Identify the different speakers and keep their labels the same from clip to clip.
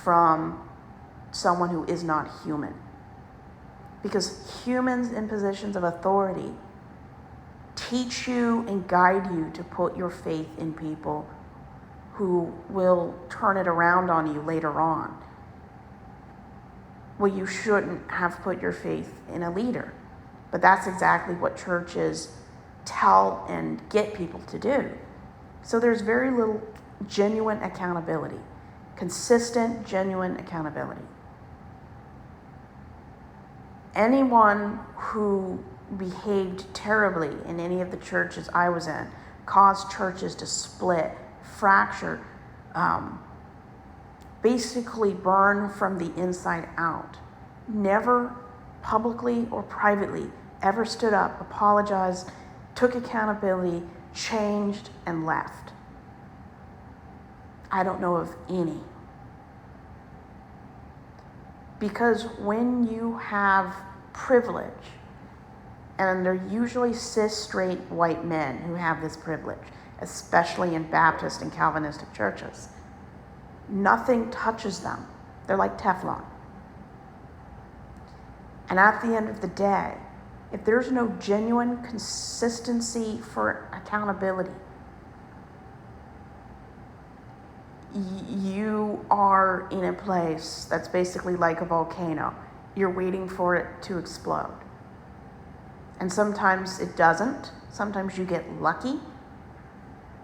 Speaker 1: from someone who is not human. Because humans in positions of authority teach you and guide you to put your faith in people who will turn it around on you later on. Well, you shouldn't have put your faith in a leader. But that's exactly what churches tell and get people to do. So there's very little genuine accountability, consistent, genuine accountability. Anyone who behaved terribly in any of the churches I was in, caused churches to split, fracture, basically burn from the inside out, never publicly or privately ever stood up, apologized, took accountability, changed, and left. I don't know of any. Because when you have privilege, and they're usually cis, straight, white men who have this privilege, especially in Baptist and Calvinistic churches, nothing touches them. They're like Teflon. And at the end of the day, if there's no genuine consistency for accountability, you are in a place that's basically like a volcano. You're waiting for it to explode. And sometimes it doesn't. Sometimes you get lucky.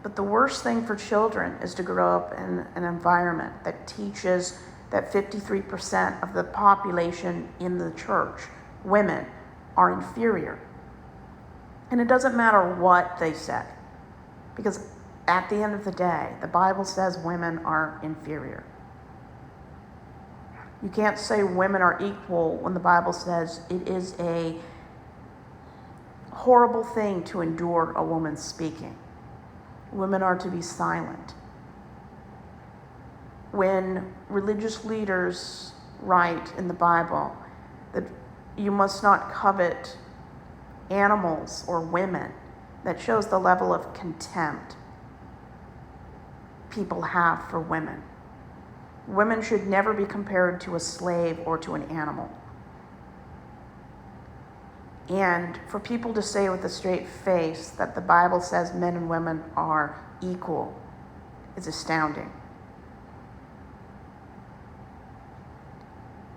Speaker 1: But the worst thing for children is to grow up in an environment that teaches that 53% of the population in the church, women, are inferior. And it doesn't matter what they say, because at the end of the day, the Bible says women are inferior. You can't say women are equal when the Bible says it is a horrible thing to endure a woman speaking. Women are to be silent. When religious leaders write in the Bible that you must not covet animals or women, that shows the level of contempt people have for women. Women should never be compared to a slave or to an animal. And for people to say with a straight face that the Bible says men and women are equal is astounding.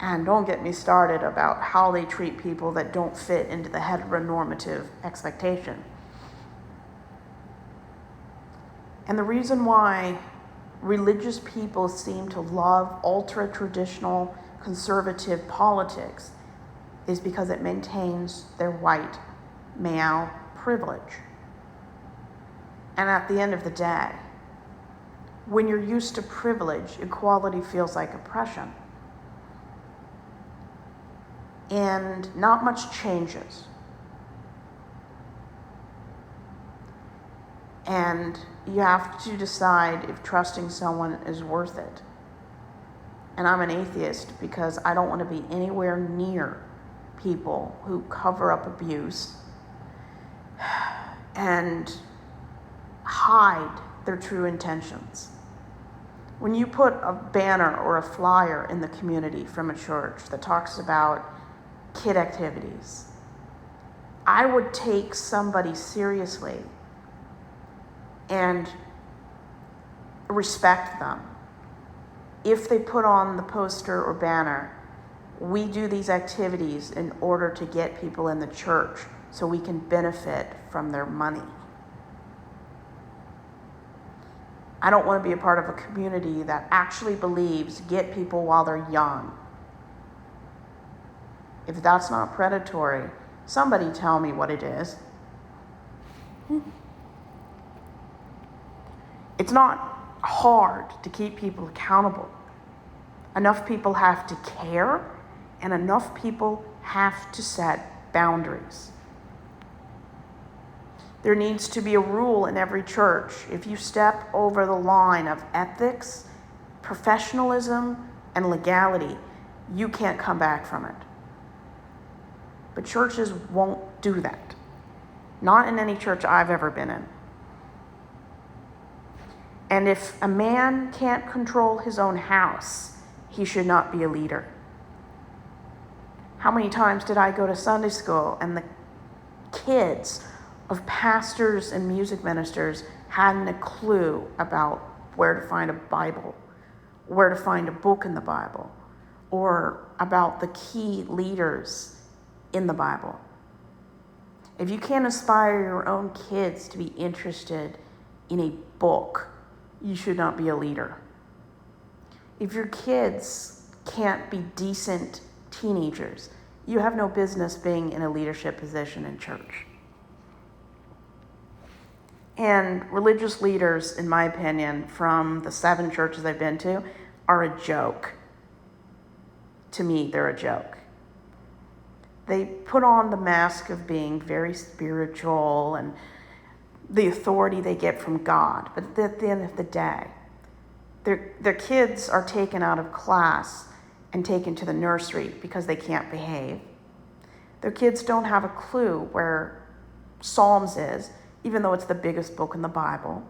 Speaker 1: And don't get me started about how they treat people that don't fit into the heteronormative expectation. And the reason why religious people seem to love ultra-traditional conservative politics is because it maintains their white male privilege. And at the end of the day, when you're used to privilege, equality feels like oppression. And not much changes. And you have to decide if trusting someone is worth it. And I'm an atheist because I don't want to be anywhere near people who cover up abuse and hide their true intentions. When you put a banner or a flyer in the community from a church that talks about kid activities, I would take somebody seriously and respect them if they put on the poster or banner, we do these activities in order to get people in the church so we can benefit from their money. I don't want to be a part of a community that actually believes get people while they're young. If that's not predatory, somebody tell me what it is. It's not hard to keep people accountable. Enough people have to care, and enough people have to set boundaries. There needs to be a rule in every church. If you step over the line of ethics, professionalism, and legality, you can't come back from it. But churches won't do that. Not in any church I've ever been in. And if a man can't control his own house, he should not be a leader. How many times did I go to Sunday school and the kids of pastors and music ministers hadn't a clue about where to find a Bible, where to find a book in the Bible, or about the key leaders in the Bible? If you can't inspire your own kids to be interested in a book, you should not be a leader. If your kids can't be decent teenagers, you have no business being in a leadership position in church. And religious leaders, in my opinion, from the 7 churches I've been to, are a joke. To me, they're a joke. They put on the mask of being very spiritual and the authority they get from God. But at the end of the day, their kids are taken out of class and taken to the nursery because they can't behave. Their kids don't have a clue where Psalms is, even though it's the biggest book in the Bible.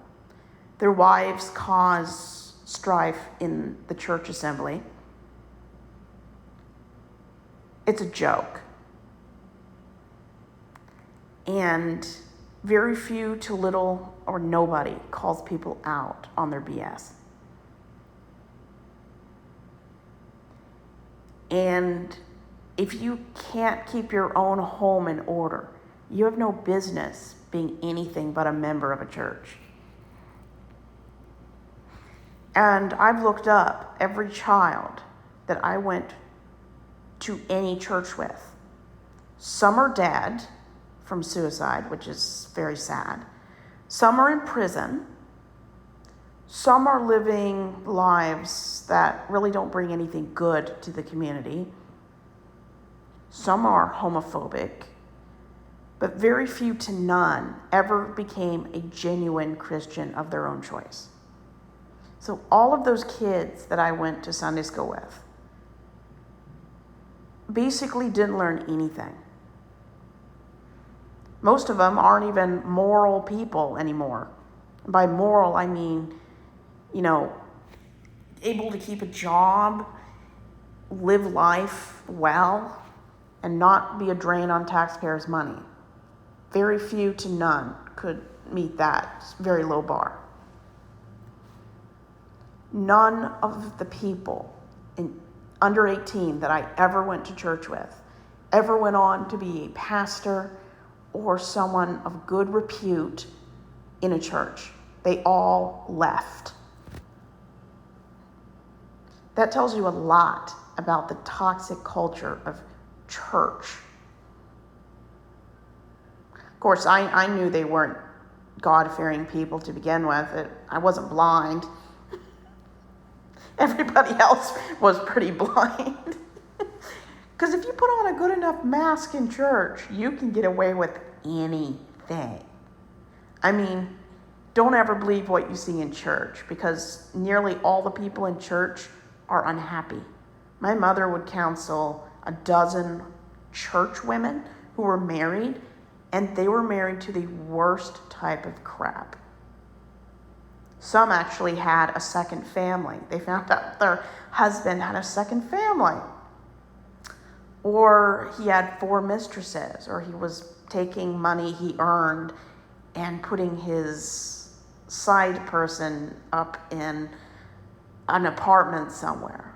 Speaker 1: Their wives cause strife in the church assembly. It's a joke. And very few to little or nobody calls people out on their BS. And if you can't keep your own home in order, you have no business being anything but a member of a church. And I've looked up every child that I went to any church with. Some are dead from suicide, which is very sad. Some are in prison. Some are living lives that really don't bring anything good to the community. Some are homophobic, but very few to none ever became a genuine Christian of their own choice. So all of those kids that I went to Sunday school with basically didn't learn anything. Most of them aren't even moral people anymore. By moral, I mean, able to keep a job, live life well, and not be a drain on taxpayers' money. Very few to none could meet that very low bar. None of the people under 18 that I ever went to church with ever went on to be a pastor or someone of good repute in a church. They all left. That tells you a lot about the toxic culture of church. Of course, I knew they weren't God-fearing people to begin with. I wasn't blind. Everybody else was pretty blind. Because if you put on a good enough mask in church, you can get away with anything. I mean, don't ever believe what you see in church, because nearly all the people in church are unhappy. My mother would counsel a dozen church women who were married, and they were married to the worst type of crap. Some actually had a second family. They found out their husband had a second family. Or he had 4 mistresses, or he was taking money he earned and putting his side person up in an apartment somewhere.